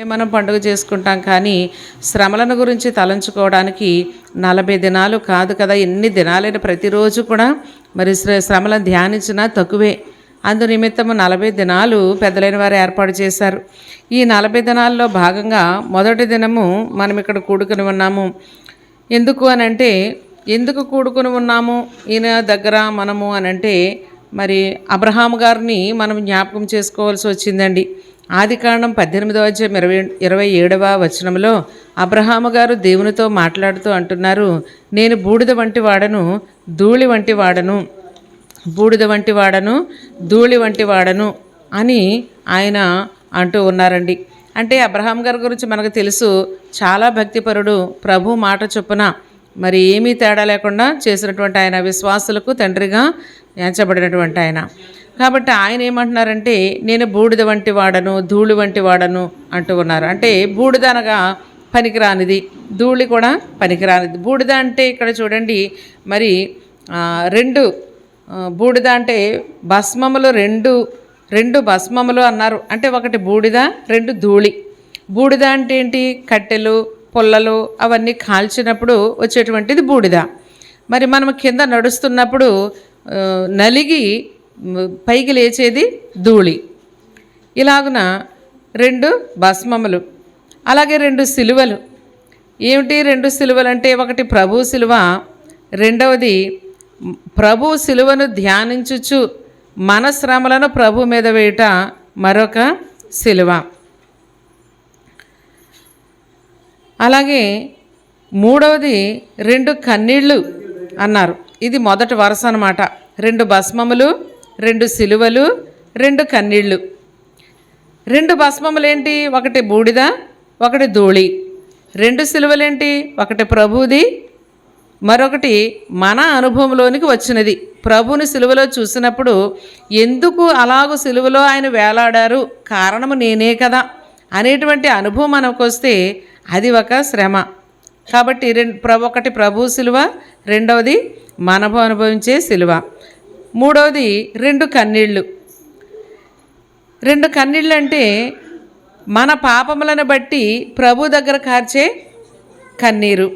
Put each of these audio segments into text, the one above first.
మనం పండుగ చేసుకుంటాం, కానీ శ్రమలను గురించి తలంచుకోవడానికి 40 దినాలు కాదు కదా, ఎన్ని దినాలైన ప్రతిరోజు కూడా మరి శ్రమలను ధ్యానించినా తక్కువే. అందు నిమిత్తము 40 దినాలు పెద్దలైన వారు ఏర్పాటు చేశారు. ఈ 40 దినాల్లో భాగంగా మొదటి దినము మనం ఇక్కడ కూడుకుని ఉన్నాము. ఎందుకు అనంటే, ఎందుకు కూడుకుని ఉన్నాము ఈయన దగ్గర మనము అనంటే, మరి అబ్రహాము గారిని మనం జ్ఞాపకం చేసుకోవాల్సి వచ్చిందండి. ఆదికాండం 18వ అధ్యాయం 27వ వచనంలో అబ్రహాము గారు దేవునితో మాట్లాడుతూ అంటున్నారు, నేను బూడిద వంటి వాడను, ధూళి వంటి వాడను, బూడిద వంటి వాడను, ధూళి వంటి వాడను అని ఆయన అంటూ ఉన్నారండి. అంటే అబ్రహాం గారి గురించి మనకు తెలుసు, చాలా భక్తిపరుడు, ప్రభు మాట చొప్పున మరి ఏమీ తేడా లేకుండా చేసినటువంటి ఆయన, విశ్వాసులకు తండ్రిగా ఎంచబడినటువంటి ఆయన. కాబట్టి ఆయన ఏమంటున్నారంటే, నేను బూడిద వంటి వాడను, ధూళి వంటి వాడను అంటూ ఉన్నారు. అంటే బూడిద అనగా పనికిరానిది, ధూళి కూడా పనికిరానిది. బూడిద అంటే ఇక్కడ చూడండి, మరి రెండు బూడిద అంటే భస్మములు రెండు భస్మములు అన్నారు. అంటే ఒకటి బూడిద, రెండు ధూళి. బూడిద అంటే ఏంటి? కట్టెలు, పొల్లలు అవన్నీ కాల్చినప్పుడు వచ్చేటువంటిది బూడిద. మరి మనం కింద నడుస్తున్నప్పుడు నలిగి పైకి లేచేది ధూళి. ఇలాగున 2 భస్మములు, అలాగే 2 సిలువలు. ఏమిటి 2 సిలువలు అంటే, ఒకటి ప్రభు సిలువ, రెండవది ప్రభు సిలువను ధ్యానించుచు మన శ్రమలను ప్రభు మీద వేయట మరొక సిలువ. అలాగే మూడవది 2 కన్నీళ్ళు అన్నారు. ఇది మొదటి వరుస అన్నమాట. 2 భస్మములు, 2 సిలువలు, 2 కన్నీళ్ళు. 2 భస్మములేంటి? ఒకటి బూడిద, ఒకటి ధూళి. 2 సిలువలేంటి? ఒకటి ప్రభుది, మరొకటి మన అనుభవంలోనికి వచ్చినది. ప్రభుని సిలువలో చూసినప్పుడు ఎందుకు అలాగూ సిలువలో ఆయన వేలాడారు, కారణము నేనే కదా అనేటువంటి అనుభవం మనకు వస్తే అది ఒక శ్రమ. కాబట్టి ఒకటి ప్రభు సిలువ, రెండవది మనము అనుభవించే సిలువ, మూడవది 2 కన్నీళ్ళు. 2 కన్నీళ్ళు అంటే మన పాపములను బట్టి ప్రభు దగ్గర కార్చే కన్నీరు.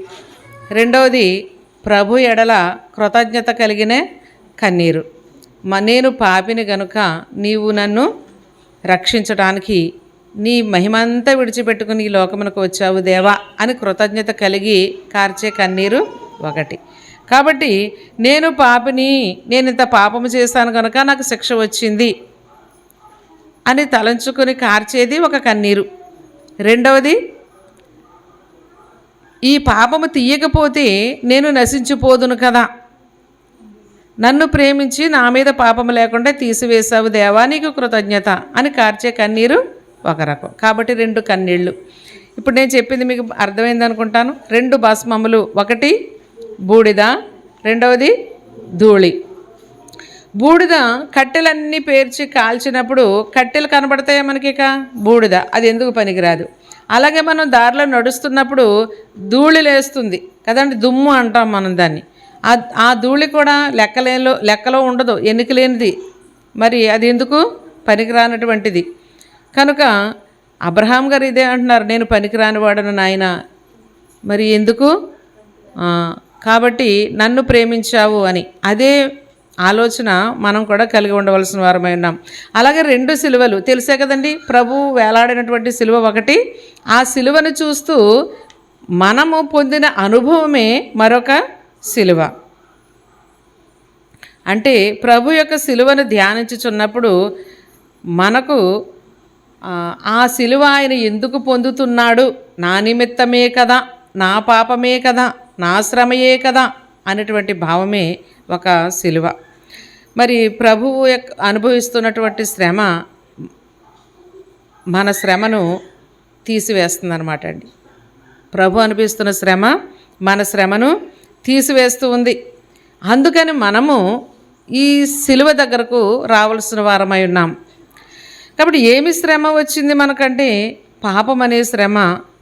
రెండవది ప్రభు ఎడల కృతజ్ఞత కలిగిన కన్నీరు. నేను పాపిని గనుక నీవు నన్ను రక్షించడానికి నీ మహిమంతా విడిచిపెట్టుకుని ఈ లోకమునకు వచ్చావు దేవా అని కృతజ్ఞత కలిగి కార్చే కన్నీరు ఒకటి. కాబట్టి నేను పాపిని, నేను ఇంత పాపము చేశాను కనుక నాకు శిక్ష వచ్చింది అని తలంచుకొని కార్చేది ఒక కన్నీరు. రెండవది, ఈ పాపము తీయకపోతే నేను నశించిపోదును కదా, నన్ను ప్రేమించి నా మీద పాపము లేకుండా తీసివేశావు దేవా నీకు కృతజ్ఞత అని కార్చే కన్నీరు ఒక రకం. కాబట్టి 2 కన్నీళ్ళు. ఇప్పుడు నేను చెప్పింది మీకు అర్థమైంది అనుకుంటాను. 2 భస్మములు, ఒకటి బూడిద, రెండవది ధూళి. బూడిద కట్టెలన్నీ పేర్చి కాల్చినప్పుడు కట్టెలు కనబడతాయా మనకి? బూడిద అది ఎందుకు పనికిరాదు. అలాగే మనం దారిలో నడుస్తున్నప్పుడు ధూళి లేస్తుంది కదండి, దుమ్ము అంటాం మనం దాన్ని. ఆ ధూళి కూడా లెక్కలో ఉండదు, ఎన్నిక లేనిది. మరి అది ఎందుకు పనికిరానటువంటిది. కనుక అబ్రహాం గారు ఇదే అంటున్నారు, నేను పనికిరాని వాడను నాయన, మరి ఎందుకు, కాబట్టి నన్ను ప్రేమించావు అని. అదే ఆలోచన మనం కూడా కలిగి ఉండవలసిన వారమై ఉన్నాం. అలాగే 2 సిలువలు తెలిసే కదండి, ప్రభు వేలాడినటువంటి సిలువ ఒకటి. ఆ సిలువను చూస్తూ మనము పొందిన అనుభవమే మరొక సిలువ. అంటే ప్రభు యొక్క సిలువను ధ్యానించుచున్నప్పుడు మనకు ఆ సిలువ ఆయన ఎందుకు పొందుతున్నాడు, నా నిమిత్తమే కదా, నా పాపమే కదా, నా శ్రమయే కదా అనేటువంటి భావమే ఒక సిలువ. మరి ప్రభువు అనుభవిస్తున్నటువంటి శ్రమ మన శ్రమను తీసివేస్తుంది అన్నమాట అండి. ప్రభు అనిపిస్తున్న శ్రమ మన శ్రమను తీసివేస్తూ ఉంది. అందుకని మనము ఈ సిలువ దగ్గరకు రావాల్సిన వారమై ఉన్నాం. కాబట్టి ఏమి శ్రమ వచ్చింది మనకంటే, పాపం అనే శ్రమ,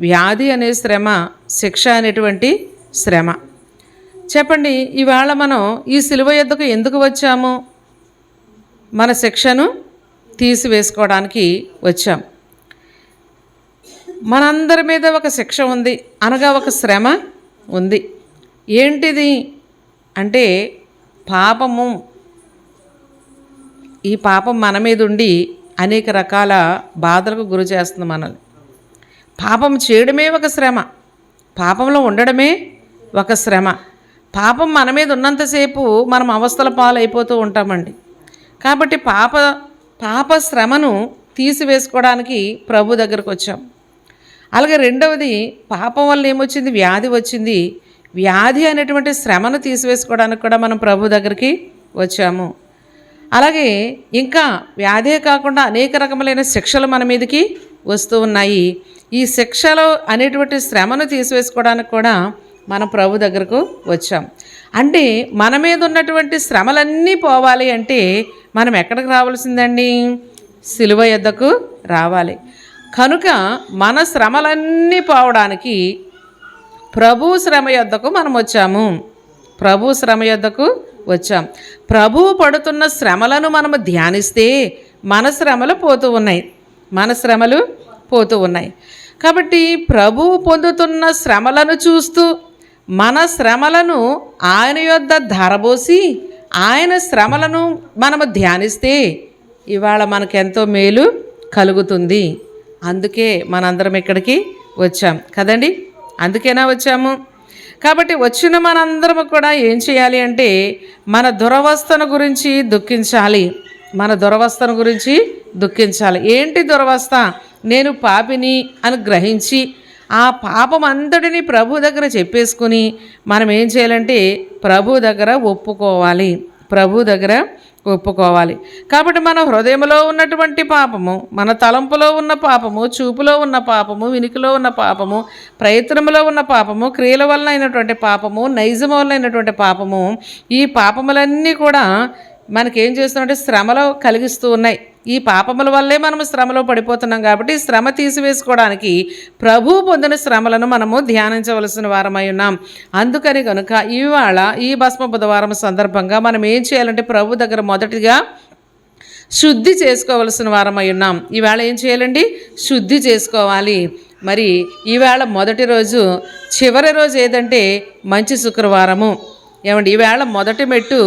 వ్యాధి అనే శ్రమ, శిక్ష అనేటువంటి శ్రమ. చెప్పండి, ఇవాళ మనం ఈ సిలువ యొద్దకు ఎందుకు వచ్చాము? మన శిక్షను తీసివేసుకోవడానికి వచ్చాం. మనందరి మీద ఒక శిక్ష ఉంది, అనగా ఒక శ్రమ ఉంది. ఏంటిది అంటే పాపము. ఈ పాపం మన మీద ఉండి అనేక రకాల బాధలకు గురి చేస్తుంది మనల్ని. పాపం చేయడమే ఒక శ్రమ, పాపంలో ఉండడమే ఒక శ్రమ. పాపం మన మీద ఉన్నంతసేపు మనం అవస్థల పాలైపోతూ ఉంటామండి. కాబట్టి పాప శ్రమను తీసివేసుకోవడానికి ప్రభు దగ్గరకు వచ్చాం. అలాగే రెండవది, పాపం వల్ల ఏమొచ్చింది? వ్యాధి వచ్చింది. వ్యాధి అనేటువంటి శ్రమను తీసివేసుకోవడానికి కూడా మనం ప్రభు దగ్గరికి వచ్చాము. అలాగే ఇంకా వ్యాధే కాకుండా అనేక రకములైన శిక్షలు మన మీదకి వస్తూ ఉన్నాయి. ఈ శిక్షలు అనేటువంటి శ్రమను తీసివేసుకోవడానికి కూడా మనం ప్రభు దగ్గరకు వచ్చాం. అంటే మన మీద ఉన్నటువంటి శ్రమలన్నీ పోవాలి అంటే మనం ఎక్కడికి రావాల్సిందండి? సిలువ యొద్దకు రావాలి. కనుక మన శ్రమలన్నీ పోవడానికి ప్రభు శ్రమ యొద్దకు మనం వచ్చాము. ప్రభు శ్రమ యొద్దకు వచ్చాం. ప్రభువు పడుతున్న శ్రమలను మనము ధ్యానిస్తే మన శ్రమలు పోతూ ఉన్నాయి. కాబట్టి ప్రభువు పొందుతున్న శ్రమలను చూస్తూ మన శ్రమలను ఆయన యొద్ద ధారబోసి ఆయన శ్రమలను మనము ధ్యానిస్తే ఇవాళ మనకెంతో మేలు కలుగుతుంది. అందుకే మనందరం ఇక్కడికి వచ్చాం కదండి. అందుకేనా వచ్చాము? కాబట్టి వచ్చిన మనందరం కూడా ఏం చేయాలి అంటే మన దురవస్థను గురించి దుఃఖించాలి. ఏంటి దురవస్థ? నేను పాపిని అని గ్రహించి ఆ పాపం అంతటిని ప్రభు దగ్గర చెప్పేసుకుని మనం ఏం చేయాలంటే ప్రభు దగ్గర ఒప్పుకోవాలి. కాబట్టి మన హృదయంలో ఉన్నటువంటి పాపము, మన తలంపులో ఉన్న పాపము, చూపులో ఉన్న పాపము, వినికిలో ఉన్న పాపము, ప్రయత్నంలో ఉన్న పాపము, క్రియల వలన అయినటువంటి పాపము, నైజం వలన అయినటువంటి పాపము, ఈ పాపములన్నీ కూడా మనకేం చేస్తున్నాయంటే శ్రమలో కలిగిస్తూ ఉన్నాయి. ఈ పాపముల వల్లే మనము శ్రమలో పడిపోతున్నాం. కాబట్టి శ్రమ తీసివేసుకోవడానికి ప్రభువు పొందిన శ్రమలను మనము ధ్యానించవలసిన వారమై ఉన్నాం. అందుకని కనుక ఇవాళ ఈ భస్మ బుధవారం సందర్భంగా మనం ఏం చేయాలంటే ప్రభు దగ్గర మొదటిగా శుద్ధి చేసుకోవలసిన వారమై ఉన్నాం. ఈవేళ ఏం చేయాలండి? శుద్ధి చేసుకోవాలి. మరి ఈవేళ మొదటి రోజు, చివరి రోజు ఏదంటే మంచి శుక్రవారము. ఏమండి, ఈవేళ మొదటి మెట్టు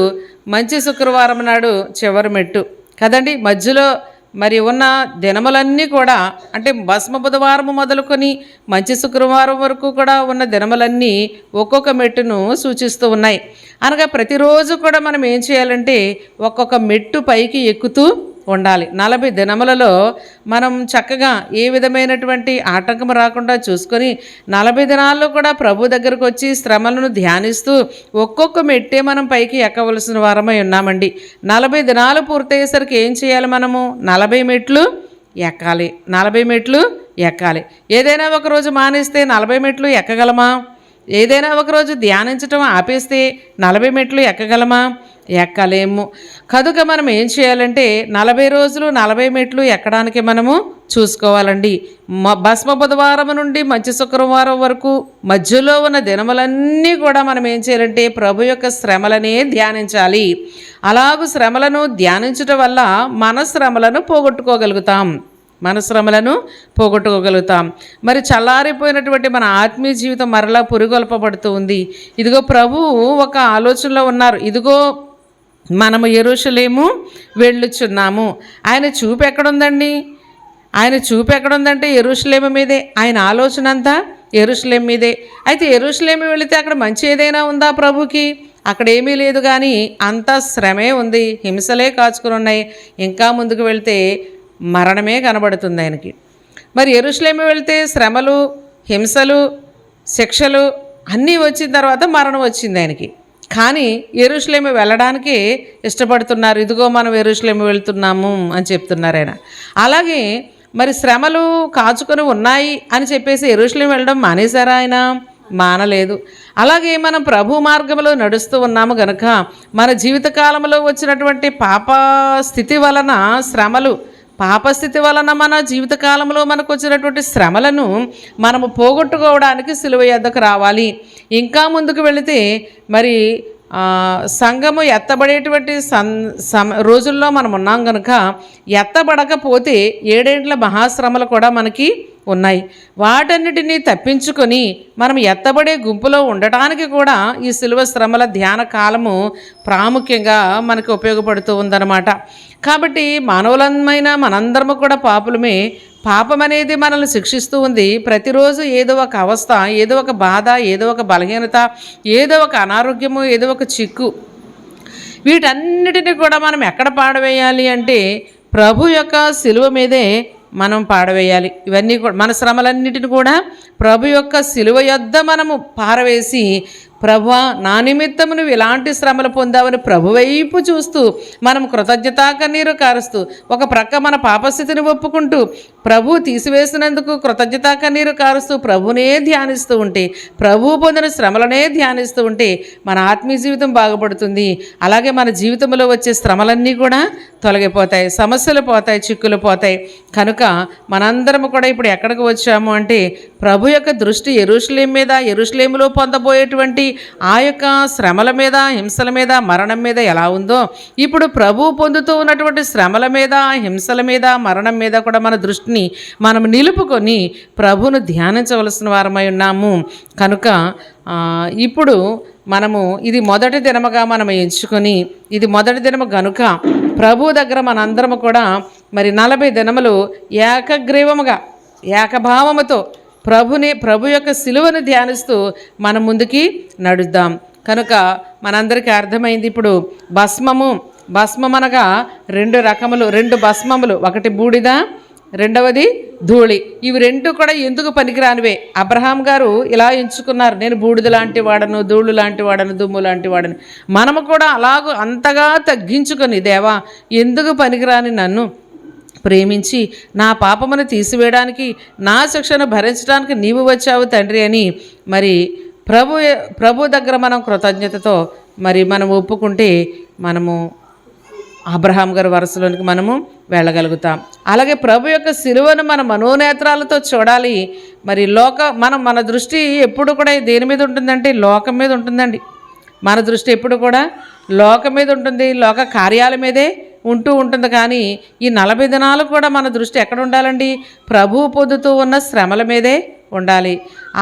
మంచి శుక్రవారం నాడు చివరి మెట్టు కదండి. మధ్యలో మరి ఉన్న దినములన్నీ కూడా అంటే భస్మ బుధవారం మొదలుకొని మంచి శుక్రవారం వరకు కూడా ఉన్న దినములన్నీ ఒక్కొక్క మెట్టును సూచిస్తూ ఉన్నాయి. అనగా ప్రతిరోజు కూడా మనం ఏం చేయాలంటే ఒక్కొక్క మెట్టు పైకి ఎక్కుతూ ఉండాలి. 40 దినములలో మనం చక్కగా ఏ విధమైనటువంటి ఆటంకం రాకుండా చూసుకొని 40 దినాల్లో కూడా ప్రభు దగ్గరకు వచ్చి శ్రమలను ధ్యానిస్తూ ఒక్కొక్క మెట్టే మనం పైకి ఎక్కవలసిన వారమై ఉన్నామండి. 40 దినాలు పూర్తయ్యేసరికి ఏం చేయాలి? మనము 40 మెట్లు ఎక్కాలి. ఏదైనా ఒకరోజు మానేస్తే 40 మెట్లు ఎక్కగలమా? ఏదైనా ఒకరోజు ధ్యానించటం ఆపేస్తే 40 మెట్లు ఎక్కగలమా? ఎక్కలేము. కనుక మనం ఏం చేయాలంటే 40 రోజులు 40 మెట్లు ఎక్కడానికి మనము చూసుకోవాలండి. భస్మ బుధవారం నుండి మంచి శుక్రవారం వరకు మధ్యలో ఉన్న దినములన్నీ కూడా మనం ఏం చేయాలంటే ప్రభు యొక్క శ్రమలనే ధ్యానించాలి. అలాగూ శ్రమలను ధ్యానించటం వల్ల మన శ్రమలను పోగొట్టుకోగలుగుతాం. మరి చల్లారిపోయినటువంటి మన ఆత్మీయ జీవితం మరలా పురుగొల్పబడుతూ ఉంది. ఇదిగో ప్రభువు ఒక ఆలోచనలో ఉన్నారు. ఇదిగో మనము యెరూషలేము వెళ్ళుచున్నాము. ఆయన చూపు ఎక్కడుందండి? ఆయన చూపు ఎక్కడుందంటే యెరూషలేము మీదే. ఆయన ఆలోచన అంతా యెరూషలేము మీదే. అయితే యెరూషలేము వెళితే అక్కడ మంచి ఏదైనా ఉందా ప్రభుకి? అక్కడ ఏమీ లేదు, కానీ అంతా శ్రమే ఉంది, హింసలే కాచుకుని ఉన్నాయి. ఇంకా ముందుకు వెళితే మరణమే కనబడుతుంది ఆయనకి. మరి యెరూషలేము వెళితే శ్రమలు, హింసలు, శిక్షలు అన్నీ వచ్చిన తర్వాత మరణం వచ్చింది ఆయనకి. కానీ యెరూషలేము వెళ్ళడానికి ఇష్టపడుతున్నారు. ఇదిగో మనం యెరూషలేము వెళ్తున్నాము అని చెప్తున్నారు ఆయన. అలాగే మరి శ్రమలు కాచుకొని ఉన్నాయి అని చెప్పేసి యెరూషలేము వెళ్ళడం మానేశారా? ఆయన మానలేదు. అలాగే మనం ప్రభు మార్గంలో నడుస్తూ ఉన్నాము గనుక మన జీవితకాలంలో వచ్చినటువంటి పాపస్థితి వలన శ్రమలు, పాపస్థితి వలన మన జీవితకాలంలో మనకు వచ్చినటువంటి శ్రమలను మనము పోగొట్టుకోవడానికి సిలువ యొద్దకు రావాలి. ఇంకా ముందుకు వెళితే మరి సంఘము ఎత్తబడేటువంటి రోజుల్లో మనం ఉన్నాం కనుక ఎత్తబడకపోతే 7 ఏండ్ల మహాశ్రమలు కూడా మనకి ఉన్నాయి. వాటన్నిటినీ తప్పించుకొని మనం ఎత్తబడే గుంపులో ఉండటానికి కూడా ఈ శిలువ శ్రమల ధ్యాన కాలము ప్రాముఖ్యంగా మనకు ఉపయోగపడుతూ ఉందన్నమాట. కాబట్టి మానవులమైన మనందరము కూడా పాపులమే. పాపం అనేది మనల్ని శిక్షిస్తూ ఉంది. ప్రతిరోజు ఏదో ఒక అవస్థ, ఏదో ఒక బాధ, ఏదో ఒక బలహీనత, ఏదో ఒక అనారోగ్యము, ఏదో ఒక చిక్కు, వీటన్నిటిని కూడా మనం ఎక్కడ పాడవేయాలి అంటే ప్రభు యొక్క శిలువ మీదే మనం పాడవేయాలి. ఇవన్నీ కూడా మన శ్రమలన్నిటిని కూడా ప్రభు యొక్క శిలువ యొద్ద మనము పారవేసి, ప్రభువా నా నిమిత్తము నువ్వు ఇలాంటి శ్రమలు పొందావని ప్రభు వైపు చూస్తూ మనం కృతజ్ఞతా కన్నీరు కారుస్తూ, ఒక ప్రక్క మన పాపస్థితిని ఒప్పుకుంటూ ప్రభు తీసివేసినందుకు కృతజ్ఞతా కన్నీరు కారుస్తూ ప్రభునే ధ్యానిస్తూ ఉంటే, ప్రభు పొందిన శ్రమలనే ధ్యానిస్తూ ఉంటే మన ఆత్మీయ జీవితం బాగుపడుతుంది. అలాగే మన జీవితంలో వచ్చే శ్రమలన్నీ కూడా తొలగిపోతాయి, సమస్యలు పోతాయి, చిక్కులు పోతాయి. కనుక మనందరము కూడా ఇప్పుడు ఎక్కడికి వచ్చాము అంటే ప్రభు యొక్క దృష్టి యెరూషలేము మీద, యెరూషలేములో పొందబోయేటువంటి ఆ యొక్క శ్రమల మీద, హింసల మీద, మరణం మీద ఎలా ఉందో ఇప్పుడు ప్రభు పొందుతూ ఉన్నటువంటి శ్రమల మీద, హింసల మీద, మరణం మీద కూడా మన దృష్టిని మనం నిలుపుకొని ప్రభువును ధ్యానించవలసిన వారమై ఉన్నాము. కనుక ఇప్పుడు మనము ఇది మొదటి దినముగా మనం ఎంచుకొని, ఇది మొదటి దినము గనుక ప్రభు దగ్గర మనందరము కూడా మరి 40 దినములు ఏకగ్రీవముగా, ఏకభావముతో ప్రభు యొక్క శిలువను ధ్యానిస్తూ మనం ముందుకి నడుద్దాం. కనుక మనందరికీ అర్థమైంది. ఇప్పుడు భస్మం అనగా 2 రకములు, 2 భస్మములు, ఒకటి బూడిద, రెండవది ధూళి. ఇవి 2 కూడా ఎందుకు పనికిరానివే. అబ్రహాం గారు ఇలా ఎంచుకున్నారు, నేను బూడిద లాంటి వాడను, ధూళి లాంటి వాడను, దుమ్ము లాంటి వాడను. మనము కూడా అంతగా తగ్గించుకొని, దేవా ఎందుకు పనికిరాని నన్ను ప్రేమించి నా పాపమును తీసివేయడానికి, నా శిక్షను భరించడానికి నీవు వచ్చావు తండ్రి అని మరి ప్రభు దగ్గర మనం కృతజ్ఞతతో మరి మనం ఒప్పుకుంటే మనము అబ్రహాం గారి వరుసలోనికి మనము వెళ్ళగలుగుతాం. అలాగే ప్రభు యొక్క శిలువను మన మనోనేత్రాలతో చూడాలి. మరి మన దృష్టి ఎప్పుడు కూడా దేని మీద ఉంటుందంటే లోకం మీద ఉంటుందండి. మన దృష్టి ఎప్పుడు కూడా లోకం మీద ఉంటుంది, లోక కార్యాల మీదే ఉంటూ ఉంటుంది. కానీ ఈ 40 దినాలు కూడా మన దృష్టి ఎక్కడ ఉండాలండి? ప్రభువు పొందుతూ ఉన్న శ్రమల మీదే ఉండాలి.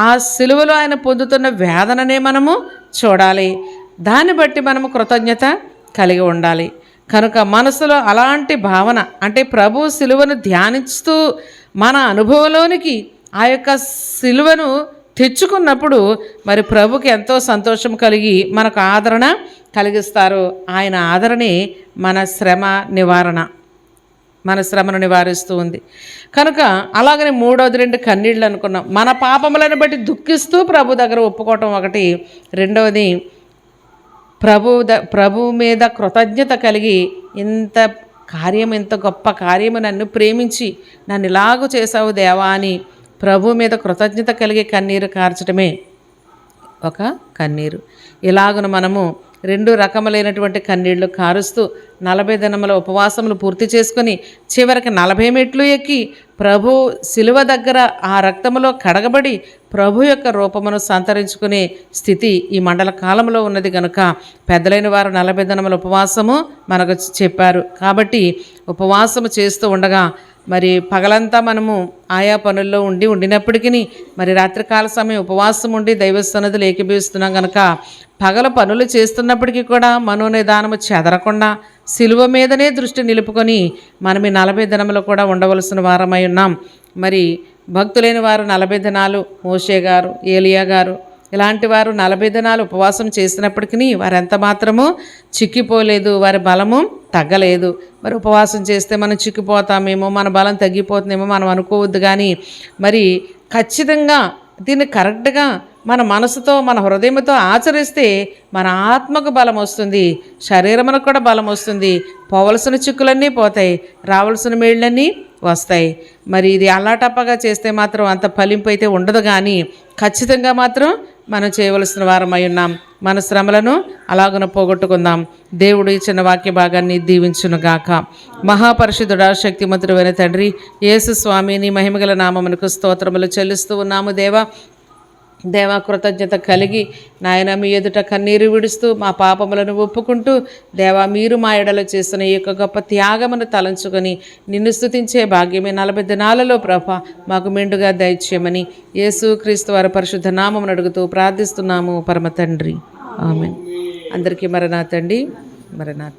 ఆ శిలువలో ఆయన పొందుతున్న వేదననే మనము చూడాలి. దాన్ని బట్టి మనము కృతజ్ఞత కలిగి ఉండాలి. కనుక మనసులో అలాంటి భావన, అంటే ప్రభు శిలువను ధ్యానిస్తూ మన అనుభవంలోనికి ఆ యొక్క శిలువను తెచ్చుకున్నప్పుడు మరి ప్రభుకి ఎంతో సంతోషం కలిగి మనకు ఆదరణ కలిగిస్తారు. ఆయన ఆదరణే మన శ్రమను నివారిస్తూ ఉంది. కనుక అలాగనే 3వది 2 కన్నీళ్ళు అనుకున్నాం. మన పాపములను బట్టి దుఃఖిస్తూ ప్రభు దగ్గర ఒప్పుకోవటం ఒకటి, రెండవది ప్రభు మీద కృతజ్ఞత కలిగి, ఇంత గొప్ప కార్యము నన్ను ప్రేమించి నన్ను ఇలాగూ చేసావు దేవా అని ప్రభు మీద కృతజ్ఞత కలిగి కన్నీరు కార్చడమే ఒక కన్నీరు. ఇలాగున మనము 2 రకములైనటువంటి కన్నీళ్లు కారుస్తూ 40 దినముల ఉపవాసములు పూర్తి చేసుకొని చివరికి 40 మెట్లు ఎక్కి ప్రభు శిలువ దగ్గర ఆ రక్తములో కడగబడి ప్రభు యొక్క రూపమును సంతరించుకునే స్థితి ఈ మండల కాలంలో ఉన్నది. కనుక పెద్దలైన వారు 40 దినముల ఉపవాసము మనకు చెప్పారు. కాబట్టి ఉపవాసము చేస్తూ ఉండగా మరి పగలంతా మనము ఆయా పనుల్లో ఉండినప్పటికీ మరి రాత్రికాల సమయం ఉపవాసం ఉండి దైవ సన్నిధిలో ఏకీభవిస్తున్నాం. కనుక పగల పనులు చేస్తున్నప్పటికీ కూడా మనోనిదానము చెదరకుండా శిలువ మీదనే దృష్టి నిలుపుకొని మనం ఈ 40 దినములు కూడా ఉండవలసిన వారమై ఉన్నాం. మరి భక్తులైన వారు 40 దినాలు, మోషే గారు, ఏలియా గారు ఇలాంటి వారు 40 దినాలు ఉపవాసం చేసినప్పటికీ వారు ఎంత మాత్రము చిక్కిపోలేదు, వారి బలము తగ్గలేదు. మరి ఉపవాసం చేస్తే మనం చిక్కిపోతామేమో, మన బలం తగ్గిపోతుందేమో మనం అనుకోవద్దు. కానీ మరి ఖచ్చితంగా దీన్ని కరెక్ట్గా మన మనసుతో, మన హృదయంతో ఆచరిస్తే మన ఆత్మకు బలం వస్తుంది, శరీరమునకు కూడా బలం వస్తుంది. పోవలసిన చిక్కులన్నీ పోతాయి, రావాల్సిన మేళ్ళన్నీ వస్తాయి. మరి ఇది అల్లాటప్పగా చేస్తే మాత్రం అంత ఫలింపు అయితే ఉండదు. కానీ ఖచ్చితంగా మాత్రం మనం చేయవలసిన వారమై ఉన్నాం. మన శ్రమలను అలాగున పోగొట్టుకుందాం. దేవుడు ఇచ్చిన వాక్య భాగాన్ని దీవించునుగాక. మహాపరిశుద్ధుడా, శక్తిమంతుడైన తండ్రి యేసు స్వామి, నీ మహిమగల నామమునకు స్తోత్రములు చెల్లిస్తూ ఉన్నాము. దేవా, దేవా కృతజ్ఞత కలిగి నాయన మీ ఎదుట కన్నీరు విడుస్తూ మా పాపములను ఒప్పుకుంటూ దేవా మీరు మా ఎడలో చేసిన ఈ యొక్క గొప్ప త్యాగమును తలంచుకొని నిన్ను స్తుతించే భాగ్యమే 40 దినాలలో ప్రభా మాకు మెండుగా దయచేయమని యేసుక్రీస్తు వారి పరిశుద్ధ నామమును అడుగుతూ ప్రార్థిస్తున్నాము పరమ తండ్రి. ఆమేన్. అందరికీ మరణాతండి. మరణాత.